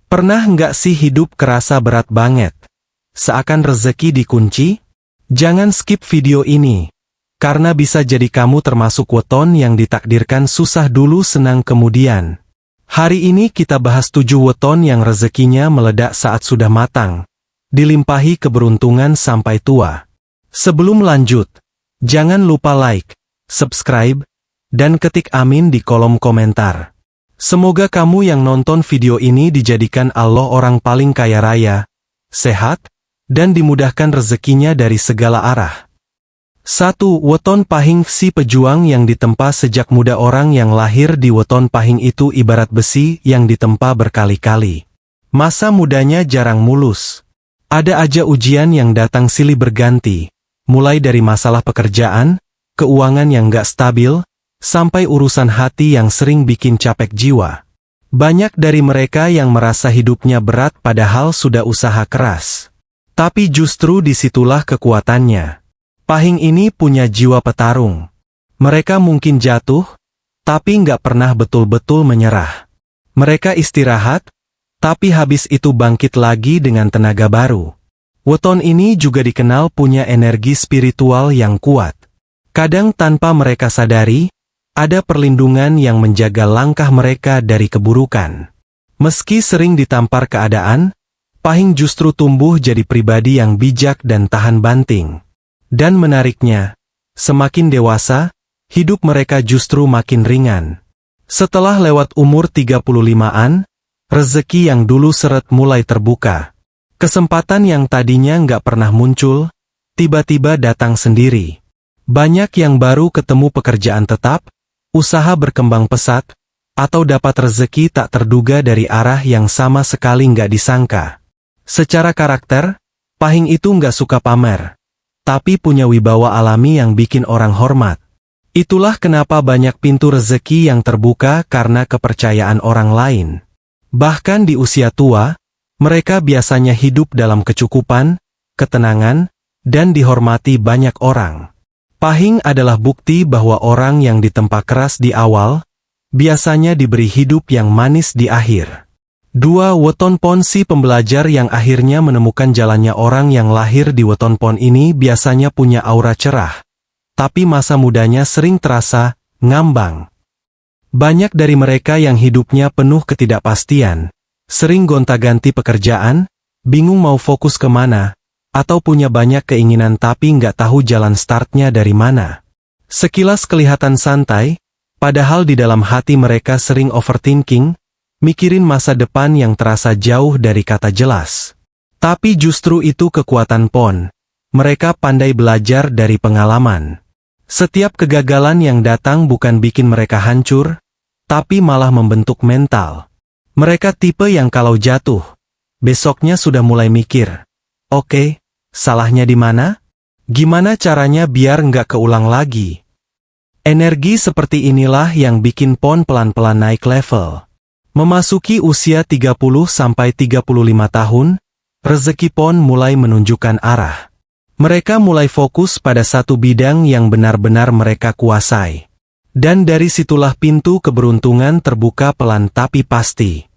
Pernah nggak sih hidup kerasa berat banget? Seakan rezeki dikunci? Jangan skip video ini, karena bisa jadi kamu termasuk weton yang ditakdirkan susah dulu senang kemudian. Hari ini kita bahas 7 weton yang rezekinya meledak saat sudah matang, dilimpahi keberuntungan sampai tua. Sebelum lanjut, jangan lupa like, subscribe, dan ketik amin di kolom komentar. Semoga kamu yang nonton video ini dijadikan Allah orang paling kaya raya, sehat, dan dimudahkan rezekinya dari segala arah. 1. Weton Pahing. Si pejuang yang ditempa sejak muda. Orang yang lahir di weton Pahing itu ibarat besi yang ditempa berkali-kali. Masa mudanya jarang mulus. Ada aja ujian yang datang silih berganti, mulai dari masalah pekerjaan, keuangan yang gak stabil, sampai urusan hati yang sering bikin capek jiwa. Banyak dari mereka yang merasa hidupnya berat padahal sudah usaha keras. Tapi justru disitulah kekuatannya. Pahing ini punya jiwa petarung. Mereka mungkin jatuh, tapi nggak pernah betul-betul menyerah. Mereka istirahat, tapi habis itu bangkit lagi dengan tenaga baru. Weton ini juga dikenal punya energi spiritual yang kuat. Kadang tanpa mereka sadari, ada perlindungan yang menjaga langkah mereka dari keburukan. Meski sering ditampar keadaan, Pahing justru tumbuh jadi pribadi yang bijak dan tahan banting. Dan menariknya, semakin dewasa, hidup mereka justru makin ringan. Setelah lewat umur 35-an, rezeki yang dulu seret mulai terbuka. Kesempatan yang tadinya nggak pernah muncul, tiba-tiba datang sendiri. Banyak yang baru ketemu pekerjaan tetap, usaha berkembang pesat, atau dapat rezeki tak terduga dari arah yang sama sekali nggak disangka. Secara karakter, Pahing itu nggak suka pamer, tapi punya wibawa alami yang bikin orang hormat. Itulah kenapa banyak pintu rezeki yang terbuka karena kepercayaan orang lain. Bahkan di usia tua, mereka biasanya hidup dalam kecukupan, ketenangan, dan dihormati banyak orang. Pahing adalah bukti bahwa orang yang ditempa keras di awal, biasanya diberi hidup yang manis di akhir. 2. Weton Pon. Si pembelajar yang akhirnya menemukan jalannya. Orang yang lahir di weton Pon ini biasanya punya aura cerah, tapi masa mudanya sering terasa ngambang. Banyak dari mereka yang hidupnya penuh ketidakpastian, sering gonta-ganti pekerjaan, bingung mau fokus kemana, atau punya banyak keinginan tapi nggak tahu jalan startnya dari mana. Sekilas kelihatan santai, padahal di dalam hati mereka sering overthinking, mikirin masa depan yang terasa jauh dari kata jelas. Tapi justru itu kekuatan Pon. Mereka pandai belajar dari pengalaman. Setiap kegagalan yang datang bukan bikin mereka hancur, tapi malah membentuk mental. Mereka tipe yang kalau jatuh, besoknya sudah mulai mikir, oke, salahnya di mana? Gimana caranya biar nggak keulang lagi? Energi seperti inilah yang bikin Pon pelan-pelan naik level. Memasuki usia 30-35 tahun, rezeki Pon mulai menunjukkan arah. Mereka mulai fokus pada satu bidang yang benar-benar mereka kuasai. Dan dari situlah pintu keberuntungan terbuka pelan tapi pasti.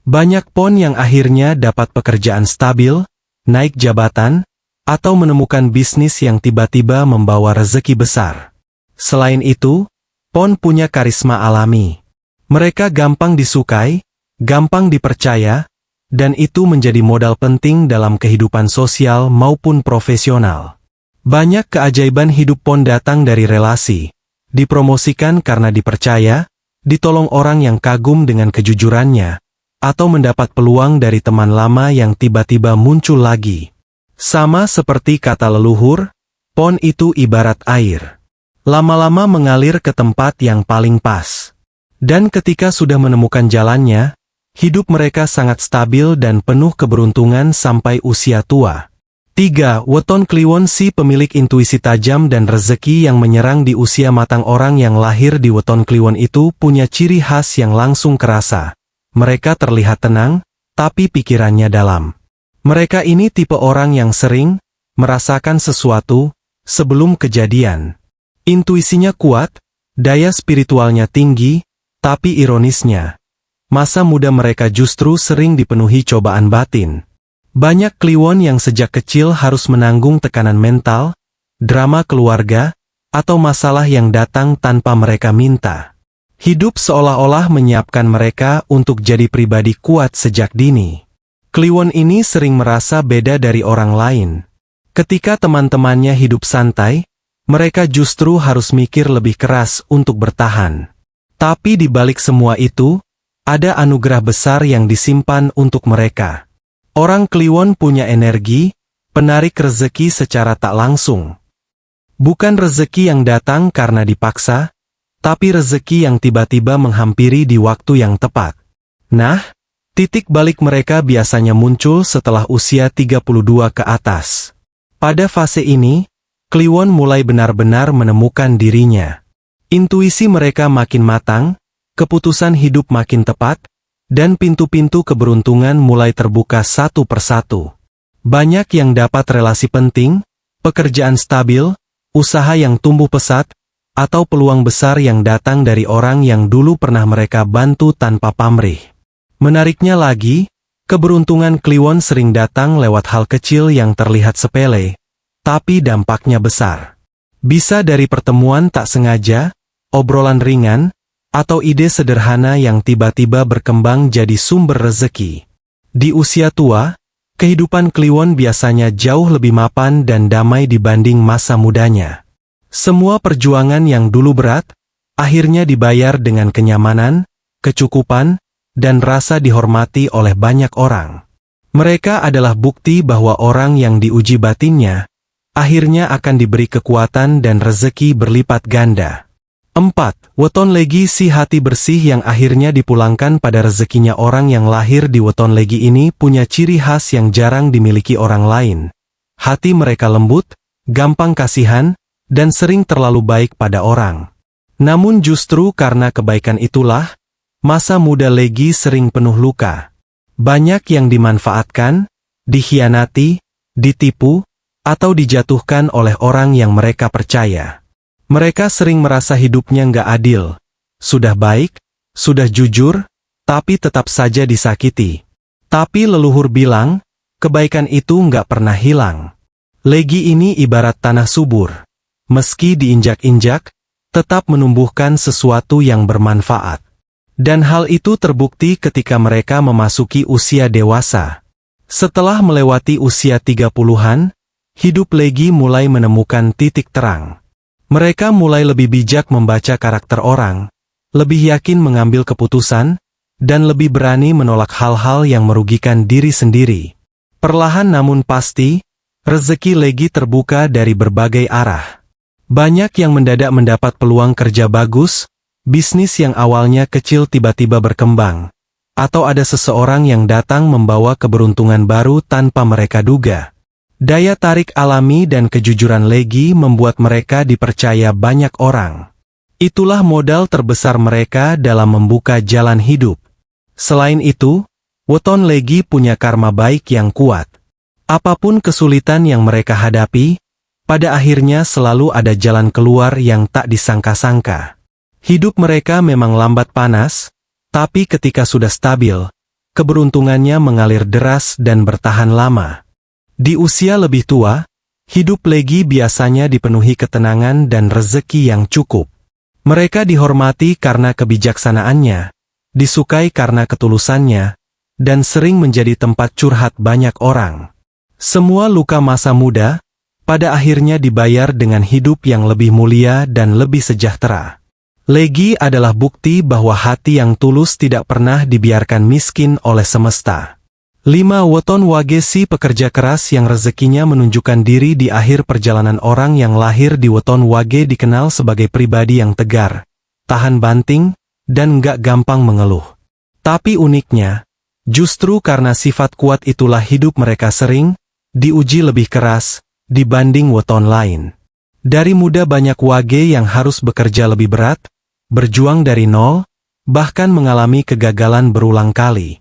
Banyak Pon yang akhirnya dapat pekerjaan stabil, naik jabatan, atau menemukan bisnis yang tiba-tiba membawa rezeki besar. Selain itu, Pon punya karisma alami. Mereka gampang disukai, gampang dipercaya, dan itu menjadi modal penting dalam kehidupan sosial maupun profesional. Banyak keajaiban hidup Pon datang dari relasi, dipromosikan karena dipercaya, ditolong orang yang kagum dengan kejujurannya, atau mendapat peluang dari teman lama yang tiba-tiba muncul lagi. Sama seperti kata leluhur, Pon itu ibarat air. Lama-lama mengalir ke tempat yang paling pas. Dan ketika sudah menemukan jalannya, hidup mereka sangat stabil dan penuh keberuntungan sampai usia tua. 3. Weton Kliwon. Si pemilik intuisi tajam dan rezeki yang menyerang di usia matang. Orang yang lahir di weton Kliwon itu punya ciri khas yang langsung kerasa. Mereka terlihat tenang, tapi pikirannya dalam. Mereka ini tipe orang yang sering merasakan sesuatu sebelum kejadian. Intuisinya kuat, daya spiritualnya tinggi, tapi ironisnya, masa muda mereka justru sering dipenuhi cobaan batin. Banyak kliwon yang sejak kecil harus menanggung tekanan mental, drama keluarga, atau masalah yang datang tanpa mereka minta. Hidup seolah-olah menyiapkan mereka untuk jadi pribadi kuat sejak dini. Kliwon ini sering merasa beda dari orang lain. Ketika teman-temannya hidup santai, mereka justru harus mikir lebih keras untuk bertahan. Tapi di balik semua itu, ada anugerah besar yang disimpan untuk mereka. Orang kliwon punya energi, penarik rezeki secara tak langsung. Bukan rezeki yang datang karena dipaksa, tapi rezeki yang tiba-tiba menghampiri di waktu yang tepat. Nah, titik balik mereka biasanya muncul setelah usia 32 ke atas. Pada fase ini, kliwon mulai benar-benar menemukan dirinya. Intuisi mereka makin matang, keputusan hidup makin tepat, dan pintu-pintu keberuntungan mulai terbuka satu persatu. Banyak yang dapat relasi penting, pekerjaan stabil, usaha yang tumbuh pesat, atau peluang besar yang datang dari orang yang dulu pernah mereka bantu tanpa pamrih. Menariknya lagi, keberuntungan kliwon sering datang lewat hal kecil yang terlihat sepele, tapi dampaknya besar. Bisa dari pertemuan tak sengaja, obrolan ringan, atau ide sederhana yang tiba-tiba berkembang jadi sumber rezeki. Di usia tua, kehidupan kliwon biasanya jauh lebih mapan dan damai dibanding masa mudanya. Semua perjuangan yang dulu berat, akhirnya dibayar dengan kenyamanan, kecukupan, dan rasa dihormati oleh banyak orang. Mereka adalah bukti bahwa orang yang diuji batinnya, akhirnya akan diberi kekuatan dan rezeki berlipat ganda. 4. Weton Legi. Si hati bersih yang akhirnya dipulangkan pada rezekinya. Orang yang lahir di weton Legi ini punya ciri khas yang jarang dimiliki orang lain. Hati mereka lembut, gampang kasihan, dan sering terlalu baik pada orang. Namun justru karena kebaikan itulah, masa muda Legi sering penuh luka. Banyak yang dimanfaatkan, dikhianati, ditipu, atau dijatuhkan oleh orang yang mereka percaya. Mereka sering merasa hidupnya nggak adil. Sudah baik, sudah jujur, tapi tetap saja disakiti. Tapi leluhur bilang, kebaikan itu nggak pernah hilang. Legi ini ibarat tanah subur. Meski diinjak-injak, tetap menumbuhkan sesuatu yang bermanfaat. Dan hal itu terbukti ketika mereka memasuki usia dewasa. Setelah melewati usia 30-an, hidup Legi mulai menemukan titik terang. Mereka mulai lebih bijak membaca karakter orang, lebih yakin mengambil keputusan, dan lebih berani menolak hal-hal yang merugikan diri sendiri. Perlahan namun pasti, rezeki Legi terbuka dari berbagai arah. Banyak yang mendadak mendapat peluang kerja bagus, bisnis yang awalnya kecil tiba-tiba berkembang, atau ada seseorang yang datang membawa keberuntungan baru tanpa mereka duga. Daya tarik alami dan kejujuran Legi membuat mereka dipercaya banyak orang. Itulah modal terbesar mereka dalam membuka jalan hidup. Selain itu, weton Legi punya karma baik yang kuat. Apapun kesulitan yang mereka hadapi, pada akhirnya selalu ada jalan keluar yang tak disangka-sangka. Hidup mereka memang lambat panas, tapi ketika sudah stabil, keberuntungannya mengalir deras dan bertahan lama. Di usia lebih tua, hidup Legi biasanya dipenuhi ketenangan dan rezeki yang cukup. Mereka dihormati karena kebijaksanaannya, disukai karena ketulusannya, dan sering menjadi tempat curhat banyak orang. Semua luka masa muda, pada akhirnya dibayar dengan hidup yang lebih mulia dan lebih sejahtera. Legi adalah bukti bahwa hati yang tulus tidak pernah dibiarkan miskin oleh semesta. 5. Weton Wage. Si pekerja keras yang rezekinya menunjukkan diri di akhir perjalanan. Orang yang lahir di weton Wage dikenal sebagai pribadi yang tegar, tahan banting, dan nggak gampang mengeluh. Tapi uniknya, justru karena sifat kuat itulah hidup mereka sering diuji lebih keras dibanding weton lain. Dari muda banyak Wage yang harus bekerja lebih berat, berjuang dari nol, bahkan mengalami kegagalan berulang kali.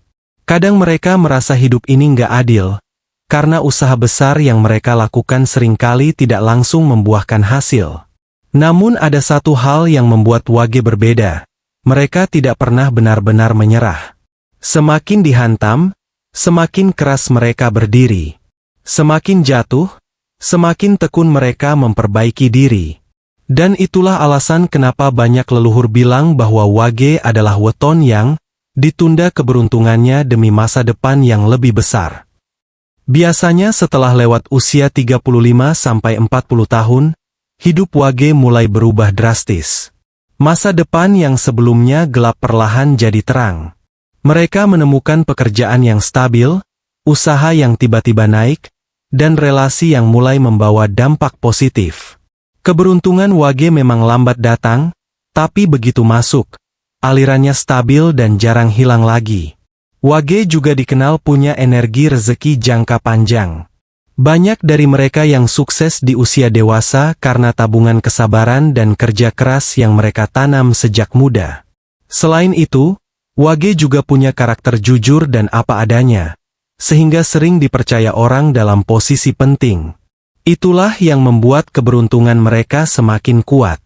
Kadang mereka merasa hidup ini nggak adil, karena usaha besar yang mereka lakukan seringkali tidak langsung membuahkan hasil. Namun ada satu hal yang membuat Wage berbeda, mereka tidak pernah benar-benar menyerah. Semakin dihantam, semakin keras mereka berdiri. Semakin jatuh, semakin tekun mereka memperbaiki diri. Dan itulah alasan kenapa banyak leluhur bilang bahwa Wage adalah weton yang ditunda keberuntungannya demi masa depan yang lebih besar. Biasanya setelah lewat usia 35–40 tahun, hidup Wage mulai berubah drastis. Masa depan yang sebelumnya gelap perlahan jadi terang. Mereka menemukan pekerjaan yang stabil, usaha yang tiba-tiba naik, dan relasi yang mulai membawa dampak positif. Keberuntungan Wage memang lambat datang, tapi begitu masuk, alirannya stabil dan jarang hilang lagi. Wage juga dikenal punya energi rezeki jangka panjang. Banyak dari mereka yang sukses di usia dewasa karena tabungan kesabaran dan kerja keras yang mereka tanam sejak muda. Selain itu, Wage juga punya karakter jujur dan apa adanya, sehingga sering dipercaya orang dalam posisi penting. Itulah yang membuat keberuntungan mereka semakin kuat.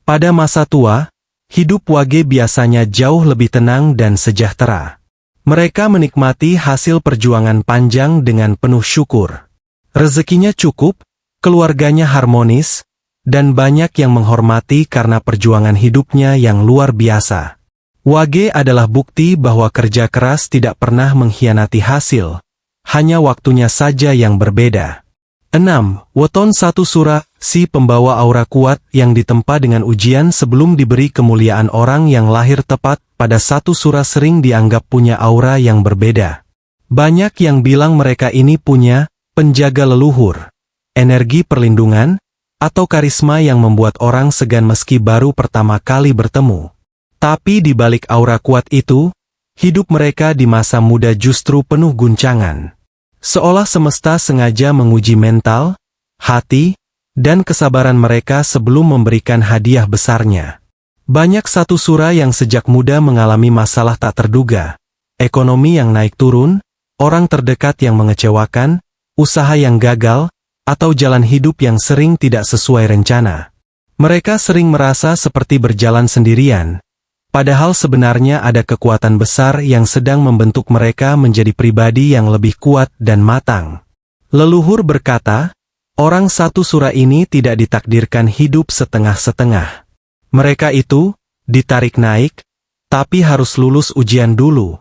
Pada masa tua, hidup Wage biasanya jauh lebih tenang dan sejahtera. Mereka menikmati hasil perjuangan panjang dengan penuh syukur. Rezekinya cukup, keluarganya harmonis, dan banyak yang menghormati karena perjuangan hidupnya yang luar biasa. Wage adalah bukti bahwa kerja keras tidak pernah mengkhianati hasil, hanya waktunya saja yang berbeda. 6. Weton 1 Surah, si pembawa aura kuat yang ditempa dengan ujian sebelum diberi kemuliaan. Orang yang lahir tepat pada 1 Surah sering dianggap punya aura yang berbeda. Banyak yang bilang mereka ini punya penjaga leluhur, energi perlindungan, atau karisma yang membuat orang segan meski baru pertama kali bertemu. Tapi di balik aura kuat itu, hidup mereka di masa muda justru penuh guncangan. Seolah semesta sengaja menguji mental, hati, dan kesabaran mereka sebelum memberikan hadiah besarnya. Banyak 1 Surah yang sejak muda mengalami masalah tak terduga, ekonomi yang naik turun, orang terdekat yang mengecewakan, usaha yang gagal, atau jalan hidup yang sering tidak sesuai rencana. Mereka sering merasa seperti berjalan sendirian, padahal sebenarnya ada kekuatan besar yang sedang membentuk mereka menjadi pribadi yang lebih kuat dan matang. Leluhur berkata, orang 1 Surah ini tidak ditakdirkan hidup setengah-setengah. Mereka itu ditarik naik, tapi harus lulus ujian dulu.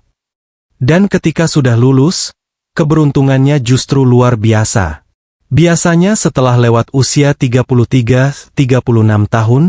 Dan ketika sudah lulus, keberuntungannya justru luar biasa. Biasanya setelah lewat usia 33–36 tahun,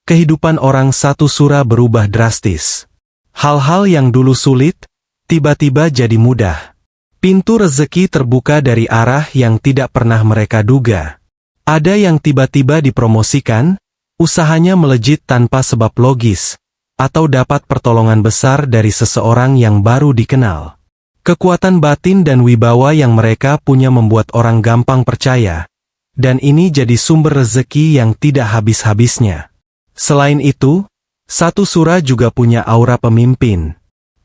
kehidupan orang 1 Surah berubah drastis. Hal-hal yang dulu sulit, tiba-tiba jadi mudah. Pintu rezeki terbuka dari arah yang tidak pernah mereka duga. Ada yang tiba-tiba dipromosikan, usahanya melejit tanpa sebab logis, atau dapat pertolongan besar dari seseorang yang baru dikenal. Kekuatan batin dan wibawa yang mereka punya membuat orang gampang percaya, dan ini jadi sumber rezeki yang tidak habis-habisnya. Selain itu, 1 Surah juga punya aura pemimpin.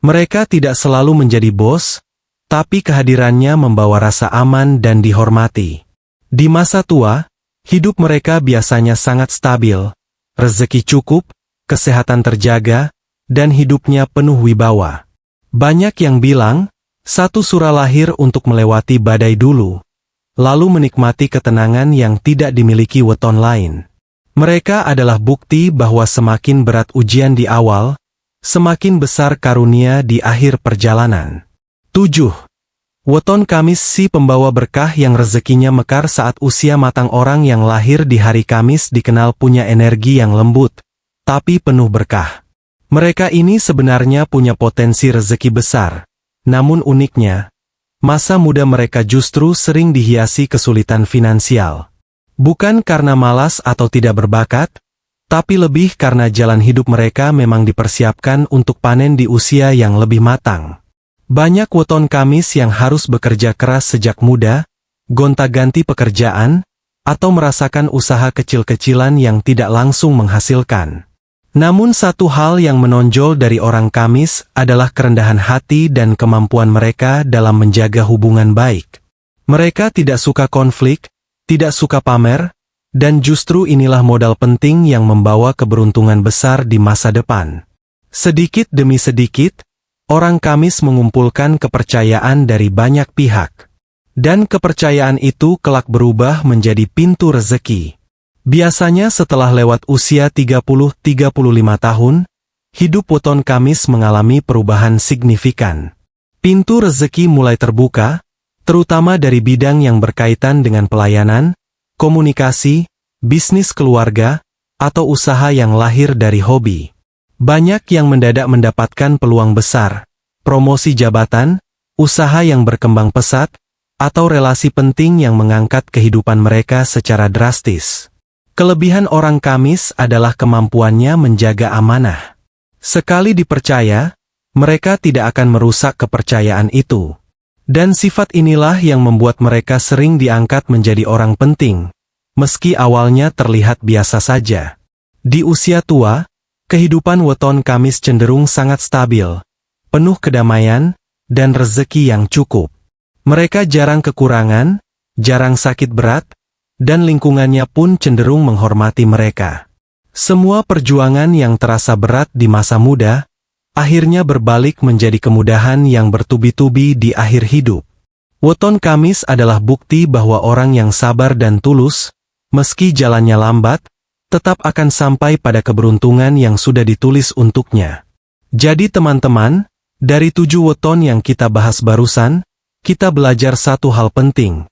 Mereka tidak selalu menjadi bos, tapi kehadirannya membawa rasa aman dan dihormati. Di masa tua, hidup mereka biasanya sangat stabil, rezeki cukup, kesehatan terjaga, dan hidupnya penuh wibawa. Banyak yang bilang, 1 Surah lahir untuk melewati badai dulu, lalu menikmati ketenangan yang tidak dimiliki weton lain. Mereka adalah bukti bahwa semakin berat ujian di awal, semakin besar karunia di akhir perjalanan. 7. Weton Kamis, si pembawa berkah yang rezekinya mekar saat usia matang. Orang yang lahir di hari Kamis dikenal punya energi yang lembut, tapi penuh berkah. Mereka ini sebenarnya punya potensi rezeki besar, namun uniknya, masa muda mereka justru sering dihiasi kesulitan finansial. Bukan karena malas atau tidak berbakat, tapi lebih karena jalan hidup mereka memang dipersiapkan untuk panen di usia yang lebih matang. Banyak weton Kamis yang harus bekerja keras sejak muda, gonta-ganti pekerjaan, atau merasakan usaha kecil-kecilan yang tidak langsung menghasilkan. Namun satu hal yang menonjol dari orang Kamis adalah kerendahan hati dan kemampuan mereka dalam menjaga hubungan baik. Mereka tidak suka konflik, tidak suka pamer, dan justru inilah modal penting yang membawa keberuntungan besar di masa depan. Sedikit demi sedikit, Orang Kamis mengumpulkan kepercayaan dari banyak pihak. Dan kepercayaan itu kelak berubah menjadi pintu rezeki. Biasanya setelah lewat usia 30-35 tahun, hidup weton Kamis mengalami perubahan signifikan. Pintu rezeki mulai terbuka, terutama dari bidang yang berkaitan dengan pelayanan, komunikasi, bisnis keluarga, atau usaha yang lahir dari hobi. Banyak yang mendadak mendapatkan peluang besar, promosi jabatan, usaha yang berkembang pesat, atau relasi penting yang mengangkat kehidupan mereka secara drastis. Kelebihan orang Kamis adalah kemampuannya menjaga amanah. Sekali dipercaya, mereka tidak akan merusak kepercayaan itu. Dan sifat inilah yang membuat mereka sering diangkat menjadi orang penting, meski awalnya terlihat biasa saja. Di usia tua, kehidupan weton Kamis cenderung sangat stabil, penuh kedamaian, dan rezeki yang cukup. Mereka jarang kekurangan, jarang sakit berat, dan lingkungannya pun cenderung menghormati mereka. Semua perjuangan yang terasa berat di masa muda, akhirnya berbalik menjadi kemudahan yang bertubi-tubi di akhir hidup. Weton Kamis adalah bukti bahwa orang yang sabar dan tulus, meski jalannya lambat, tetap akan sampai pada keberuntungan yang sudah ditulis untuknya. Jadi teman-teman, dari 7 weton yang kita bahas barusan, kita belajar satu hal penting.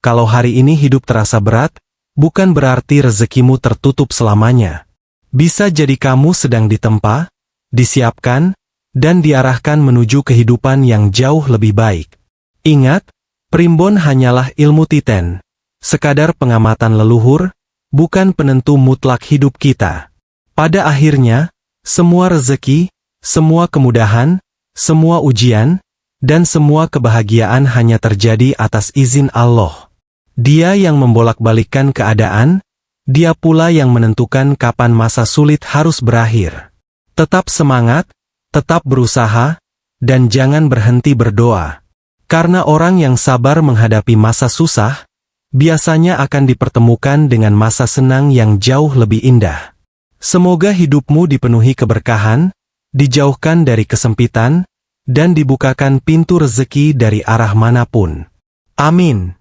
Kalau hari ini hidup terasa berat, bukan berarti rezekimu tertutup selamanya. Bisa jadi kamu sedang ditempa, disiapkan, dan diarahkan menuju kehidupan yang jauh lebih baik. Ingat, primbon hanyalah ilmu titen, sekadar pengamatan leluhur, bukan penentu mutlak hidup kita. Pada akhirnya, semua rezeki, semua kemudahan, semua ujian, dan semua kebahagiaan hanya terjadi atas izin Allah. Dia yang membolak-balikkan keadaan, Dia pula yang menentukan kapan masa sulit harus berakhir. Tetap semangat, tetap berusaha, dan jangan berhenti berdoa. Karena orang yang sabar menghadapi masa susah, biasanya akan dipertemukan dengan masa senang yang jauh lebih indah. Semoga hidupmu dipenuhi keberkahan, dijauhkan dari kesempitan, dan dibukakan pintu rezeki dari arah manapun. Amin.